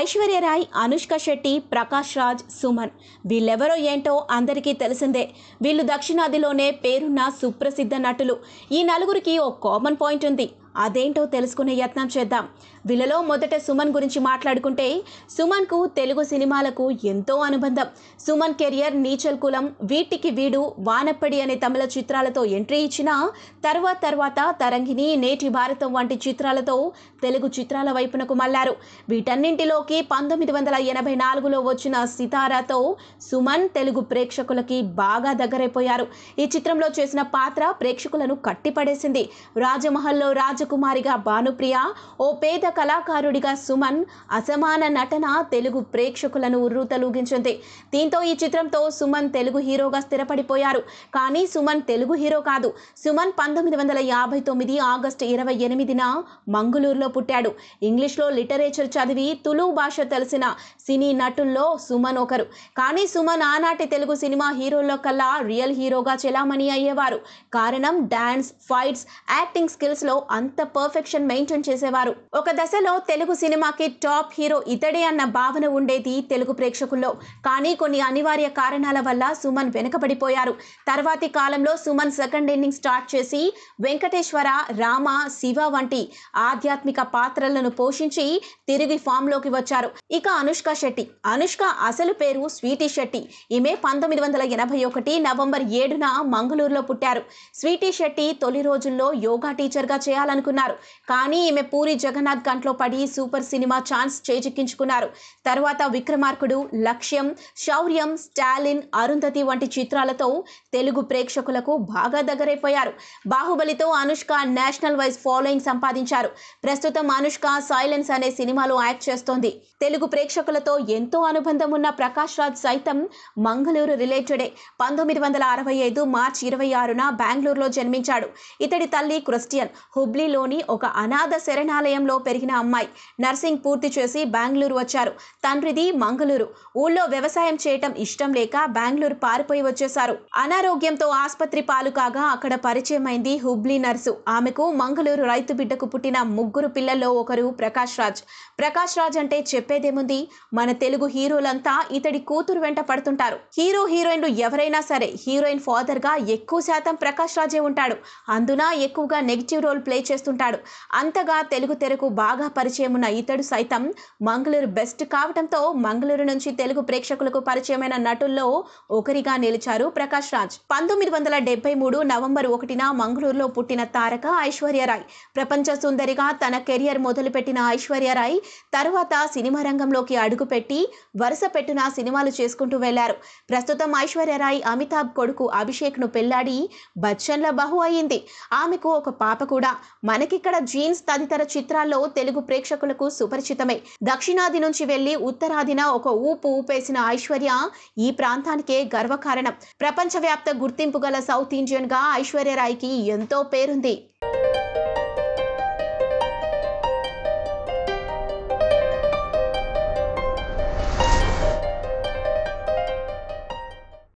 ఐశ్వర్య రాయ్, అనుష్క శెట్టి, ప్రకాష్ రాజ్, సుమన్ వీళ్ళెవరో ఏంటో అందరికీ తెలిసిందే. వీళ్ళు దక్షిణాదిలోనే పేరున్న సుప్రసిద్ధ నటులు. ఈ నలుగురికి ఓ కామన్ పాయింట్ ఉంది. అదేంటో తెలుసుకునే యత్నం చేద్దాం. వీళ్ళలో మొదట సుమన్ గురించి మాట్లాడుకుంటే, సుమన్కు తెలుగు సినిమాలకు ఎంతో అనుబంధం. సుమన్ కెరియర్ నీచల్ కులం, వీటికి వీడు, వానప్పడి అనే తమిళ చిత్రాలతో ఎంట్రీ ఇచ్చినా తర్వాత తరంగిణి, నేటి భారతం వంటి చిత్రాలతో తెలుగు చిత్రాల వైపునకు మళ్లారు. వీటన్నింటిలోకి 1984లో వచ్చిన సితారాతో సుమన్ తెలుగు ప్రేక్షకులకి బాగా దగ్గరైపోయారు. ఈ చిత్రంలో చేసిన పాత్ర ప్రేక్షకులను కట్టిపడేసింది. రాజమహల్లో రాజకుమారిగా భానుప్రియ, ఓ పేద కళాకారుడిగా సుమన్ అసమాన నటన తెలుగు ప్రేక్షకులను ఉర్రూతలూగించింది. దీంతో ఈ చిత్రంతో సుమన్ తెలుగు హీరోగా స్థిరపడిపోయారు. కానీ సుమన్ తెలుగు హీరో కాదు. సుమన్ 1959 ఆగస్టు 28న మంగళూరులో పుట్టాడు. ఇంగ్లీష్లో లిటరేచర్ చదివి తులు భాష తెలిసిన సినీ నటుల్లో సుమన్ ఒకరు. కానీ సుమన్ ఆనాటి తెలుగు సినిమా హీరోల్లో కల్లా రియల్ హీరోగా చెలామణి అయ్యేవారు. కారణం డాన్స్, ఫైట్స్, యాక్టింగ్ స్కిల్స్లో అంత పర్ఫెక్షన్ మెయింటైన్ చేసేవారు. ఒక దశలో తెలుగు సినిమాకి టాప్ హీరో ఇతడే అన్న భావన ఉండేది తెలుగు ప్రేక్షకుల్లో. కానీ కొన్ని అనివార్య కారణాల వల్ల సుమన్ వెనుకబడిపోయారు. తర్వాతి కాలంలో సుమన్ సెకండ్ ఇన్నింగ్ స్టార్ట్ చేసి వెంకటేశ్వర, రామ, శివ వంటి ఆధ్యాత్మిక పాత్రలను పోషించి తిరిగి ఫామ్లోకి వచ్చారు. ఇక అనుష్క శెట్టి. అనుష్క అసలు పేరు స్వీటీ శెట్టి. ఈమె 1981 నవంబర్ 7న మంగళూరులో పుట్టారు. స్వీటీ శెట్టి తొలి రోజుల్లో యోగా టీచర్గా చేయాలనుకున్నారు. కానీ ఈమె పూరి జగన్నాథ్ కంట్లో పడి సూపర్ సినిమా ఛాన్స్ చేజిక్కించుకున్నారు. తర్వాత విక్రమార్కుడు, లక్ష్యం, శౌర్యం, స్టాలిన్, అరుంధతి వంటి చిత్రాలతో తెలుగు ప్రేక్షకులకు బాగా దగ్గరైపోయారు. బాహుబలితో అనుష్క నేషనల్ వైజ్ ఫాలోయింగ్ సంపాదించారు. ప్రస్తుతం అనుష్క సైలెన్స్ అనే సినిమాలో యాక్ట్ చేస్తోంది. తెలుగు ప్రేక్షకులతో ఎంతో అనుబంధం ఉన్న ప్రకాష్ రాజ్ సైతం మంగళూరు రిలేటెడే. 1965 మార్చి 26న బెంగళూరులో జన్మించాడు. ఇతడి తల్లి క్రిస్టియన్, హుబ్లీలోని ఒక అనాథ శరణాలయంలో పెరిగిన అమ్మాయి. నర్సింగ్ పూర్తి చేసి బెంగళూరు వచ్చారు. తండ్రిది మంగళూరు. ఊళ్ళో వ్యవసాయం చేయటం ఇష్టం లేక బెంగళూరు పారిపోయి వచ్చేశారు. అనారోగ్యంతో ఆసుపత్రి పాలు కాగా అక్కడ పరిచయమైంది హుబ్లీ నర్సు. ఆమెకు మంగళూరు రైతు బిడ్డకు పుట్టిన 3 పిల్లల్లో ఒకరు ప్రకాష్ రాజ్. ప్రకాష్ రాజ్ అంటే చెప్పేదేముంది, మన తెలుగు హీరోలంతా ఇతడి కూతురు వెంట పడుతుంటారు. హీరో హీరోయిన్లు ఎవరైనా సరే హీరోయిన్ ఫాదర్ గా ఎక్కువ శాతం ప్రకాష్ రాజే ఉంటాడు. అందున ఎక్కువగా నెగిటివ్ రోల్ ప్లే చేస్తుంటాడు. అంతగా తెలుగు తెరకు బాగా పరిచయం ఉన్న ఇతడు సైతం మంగళూరు బెస్ట్ కావడంతో మంగళూరు నుంచి తెలుగు ప్రేక్షకులకు పరిచయమైన నటుల్లో ఒకరిగా నిలిచారు ప్రకాష్ రాజ్. 1973 నవంబర్ 1న మంగళూరులో పుట్టిన తారక ఐశ్వర్య రాయ్. ప్రపంచ సుందరిగా తన కెరియర్ మొదలుపెట్టిన ఐశ్వర్య రాయ్ తరువాత సినిమా రంగంలోకి అడుగుపెట్టి వరుస పెట్టున సినిమాలు చేసుకుంటూ వెళ్లారు. ప్రస్తుతం ఐశ్వర్య రాయ్ అమితాబ్ కొడుకు అభిషేక్ను పెళ్లాడి బచ్చన్ల బహు అయింది. ఆమెకు ఒక పాప కూడా. మనకిక్కడ జీన్స్ తదితర చిత్రాల్లో తెలుగు ప్రేక్షకులకు సుపరిచితమే. దక్షిణాది నుంచి వెళ్లి ఉత్తరాదిన ఒక ఊపు ఊపేసిన ఐశ్వర్య ఈ ప్రాంతానికే గర్వకారణం. ప్రపంచవ్యాప్త గుర్తింపు గల సౌత్ ఇండియన్ గా ఐశ్వర్య రాయ్కి ఎంతో పేరుంది.